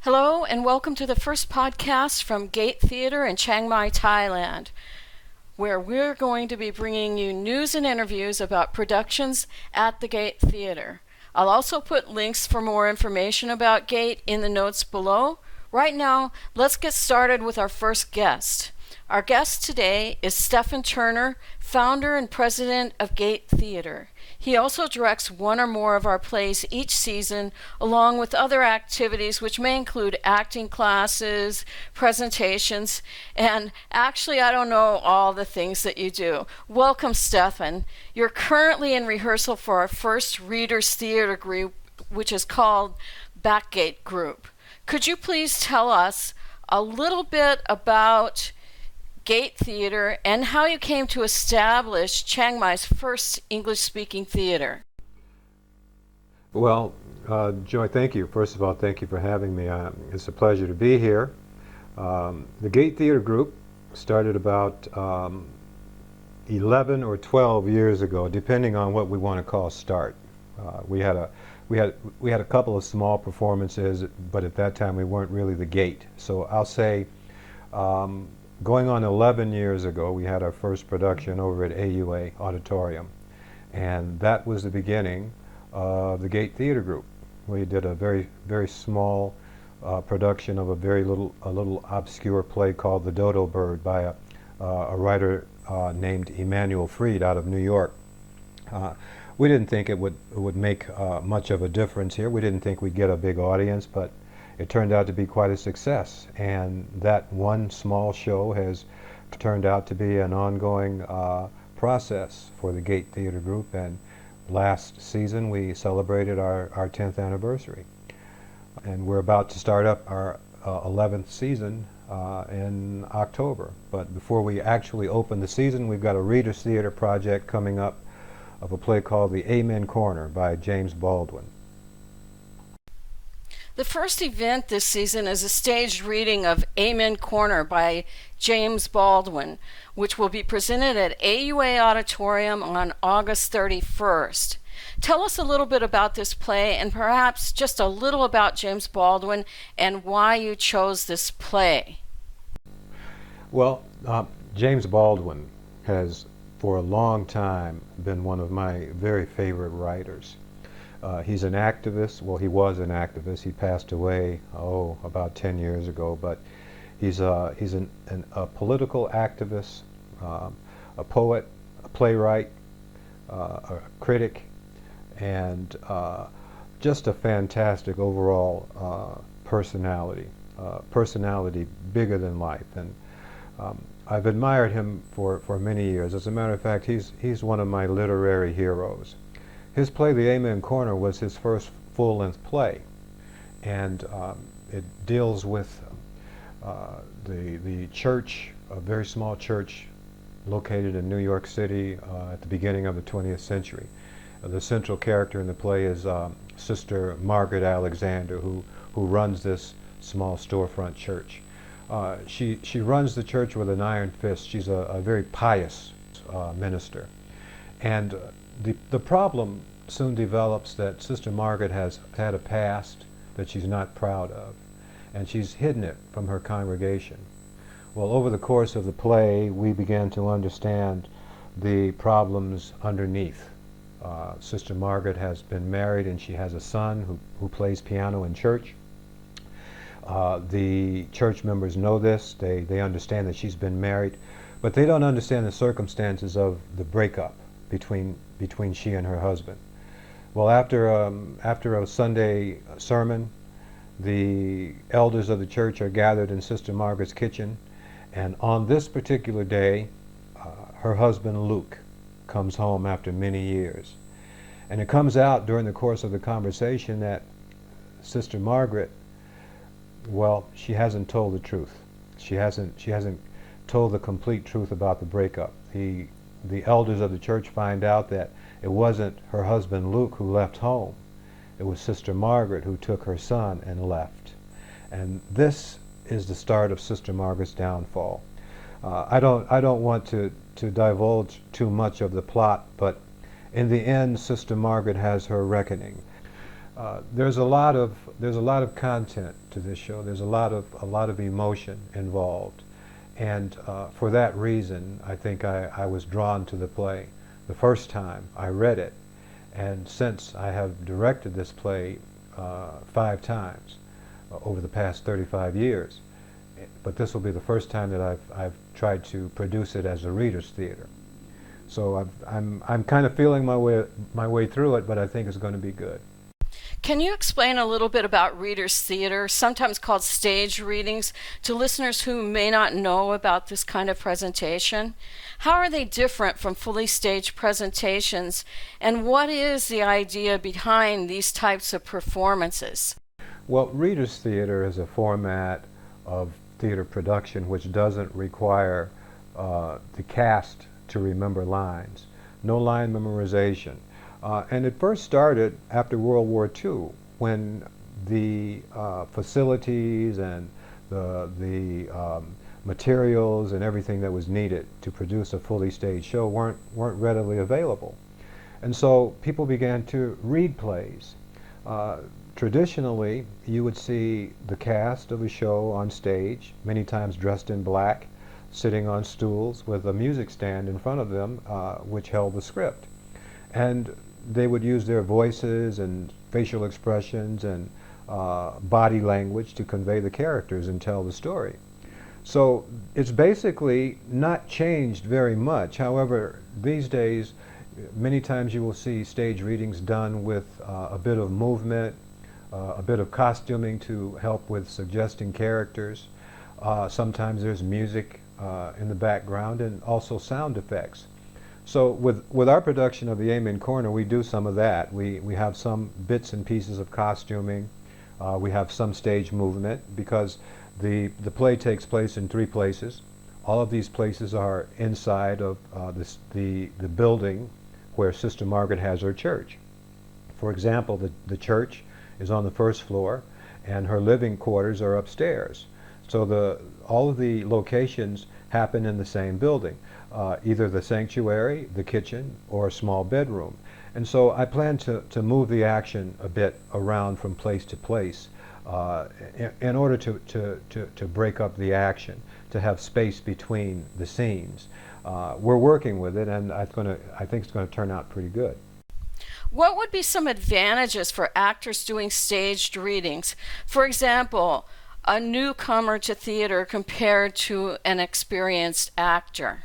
Hello and welcome to the first podcast from Gate Theater in Chiang Mai, Thailand, where we're going to be bringing you news and interviews about productions at the Gate Theater. I'll also put links for more information about Gate in the notes below. Right now, let's get started with our first guest. Our guest today is Stephan Turner, founder and president of Gate Theater. He also directs one or more of our plays each season, along with other activities which may include acting classes, presentations, and actually I don't know all the things that you do. Welcome, Stephan. You're currently in rehearsal for our first Readers Theater group, which is called Backgate Group. Could you please tell us a little bit about Gate Theater and how you came to establish Chiang Mai's first English-speaking theater? Well, Joy, thank you. First of all, thank you for having me. It's a pleasure to be here. The Gate Theater Group started about 11 or 12 years ago, depending on what we want to call start. We had a couple of small performances, but at that time we weren't really the Gate. So I'll say, going on 11 years ago, we had our first production over at AUA Auditorium, and that was the beginning of the Gate Theater Group. We did a very, very small production of a little obscure play called The Dodo Bird by a writer named Emanuel Fried out of New York. We didn't think it would make much of a difference here. We didn't think we'd get a big audience, but it turned out to be quite a success, and that one small show has turned out to be an ongoing process for the Gate Theater Group, and last season we celebrated our 10th anniversary. And we're about to start up our 11th season in October. But before we actually open the season, we've got a Readers Theater project coming up of a play called The Amen Corner by James Baldwin. The first event this season is a staged reading of Amen Corner by James Baldwin, which will be presented at AUA Auditorium on August 31st. Tell us a little bit about this play and perhaps just a little about James Baldwin and why you chose this play. Well, James Baldwin has for a long time been one of my very favorite writers. He's an activist. Well, he was an activist. He passed away, about 10 years ago. But he's a political activist, a poet, a playwright, a critic, and just a fantastic overall personality. Personality bigger than life. And I've admired him for many years. As a matter of fact, he's one of my literary heroes. His play, The Amen Corner, was his first full-length play, and it deals with the church, a very small church located in New York City at the beginning of the 20th century. The central character in the play is Sister Margaret Alexander, who runs this small storefront church. She runs the church with an iron fist. She's a very pious minister, and the problem soon develops that Sister Margaret has had a past that she's not proud of, and she's hidden it from her congregation. Well, over the course of the play, we began to understand the problems underneath. Sister Margaret has been married, and she has a son who plays piano in church. The church members know this. They understand that she's been married, but they don't understand the circumstances of the breakup between she and her husband. Well, after a Sunday sermon, the elders of the church are gathered in Sister Margaret's kitchen, and on this particular day, her husband Luke comes home after many years. And it comes out during the course of the conversation that Sister Margaret, well, she hasn't told the truth. She hasn't told the complete truth about the breakup. The elders of the church find out that it wasn't her husband Luke who left home. It was Sister Margaret who took her son and left. And this is the start of Sister Margaret's downfall. I don't want to divulge too much of the plot, but in the end, Sister Margaret has her reckoning. There's a lot of content to this show. There's a lot of emotion involved, and for that reason, I think I was drawn to the play the first time I read it, and since I have directed this play 5 times over the past 35 years, but this will be the first time that I've tried to produce it as a reader's theater. So I'm kind of feeling my way through it, but I think it's going to be good. Can you explain a little bit about readers' theater, sometimes called stage readings, to listeners who may not know about this kind of presentation? How are they different from fully staged presentations, and what is the idea behind these types of performances? Well, readers' theater is a format of theater production which doesn't require the cast to remember lines. No line memorization. And it first started after World War II, when the facilities and the materials and everything that was needed to produce a fully staged show weren't readily available. And so people began to read plays. Traditionally, you would see the cast of a show on stage, many times dressed in black, sitting on stools with a music stand in front of them, which held the script. And they would use their voices and facial expressions and body language to convey the characters and tell the story. So it's basically not changed very much. However, these days, many times you will see stage readings done with a bit of movement, a bit of costuming to help with suggesting characters. Sometimes there's music in the background, and also sound effects. So with our production of the Amen Corner, we do some of that. We have some bits and pieces of costuming. We have some stage movement, because the play takes place in 3 places. All of these places are inside of the building where Sister Margaret has her church. For example, the church is on the 1st floor, and her living quarters are upstairs. So all of the locations happen in the same building, either the sanctuary, the kitchen, or a small bedroom. And so I plan to move the action a bit around from place to place in order to break up the action, to have space between the scenes. We're working with it, and I think it's going to turn out pretty good. What would be some advantages for actors doing staged readings? For example, a newcomer to theater compared to an experienced actor?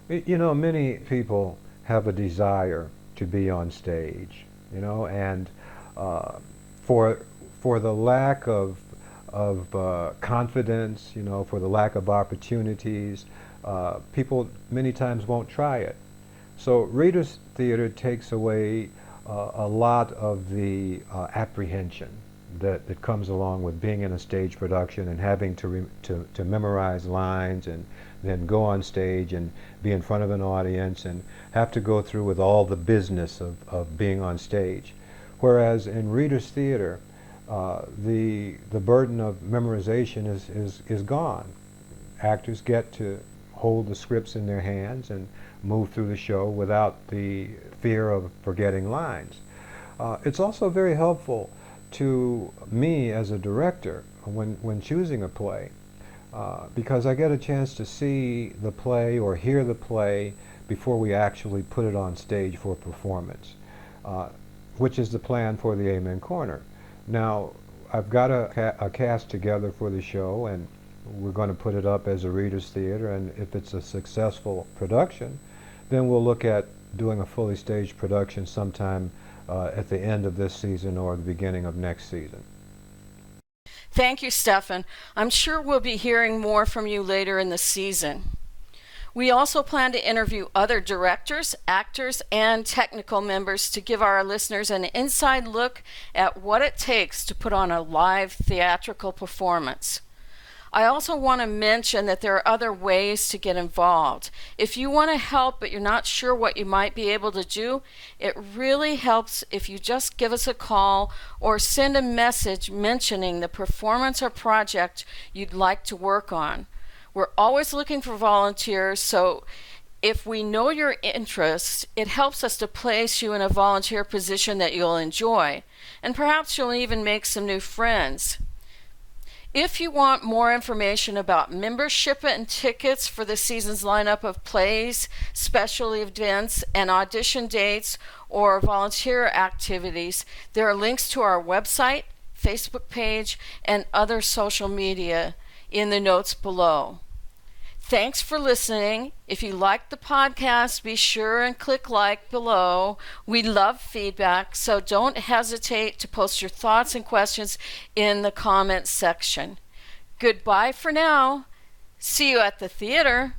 Many people have a desire to be on stage, and for the lack of confidence, for the lack of opportunities, people many times won't try it. So readers' theater takes away a lot of the apprehension that comes along with being in a stage production and having to memorize lines and then go on stage and be in front of an audience and have to go through with all the business of being on stage. Whereas in readers' theater, the burden of memorization is gone. Actors get to hold the scripts in their hands and move through the show without the fear of forgetting lines. It's also very helpful to me as a director when choosing a play, because I get a chance to see the play or hear the play before we actually put it on stage for performance, which is the plan for the Amen Corner. Now, I've got a cast together for the show, and we're going to put it up as a readers' theater, and if it's a successful production, then we'll look at doing a fully staged production sometime at the end of this season or the beginning of next season. Thank you, Stephan. I'm sure we'll be hearing more from you later in the season. We also plan to interview other directors, actors, and technical members to give our listeners an inside look at what it takes to put on a live theatrical performance. I also want to mention that there are other ways to get involved. If you want to help but you're not sure what you might be able to do, it really helps if you just give us a call or send a message mentioning the performance or project you'd like to work on. We're always looking for volunteers, so If we know your interests, it helps us to place you in a volunteer position that you'll enjoy, and perhaps you'll even make some new friends. If you want more information about membership and tickets for the season's lineup of plays, special events, and audition dates or volunteer activities, there are links to our website, Facebook page, and other social media in the notes below. Thanks for listening. If you liked the podcast, be sure and click like below. We love feedback, so don't hesitate to post your thoughts and questions in the comments section. Goodbye for now. See you at the theater.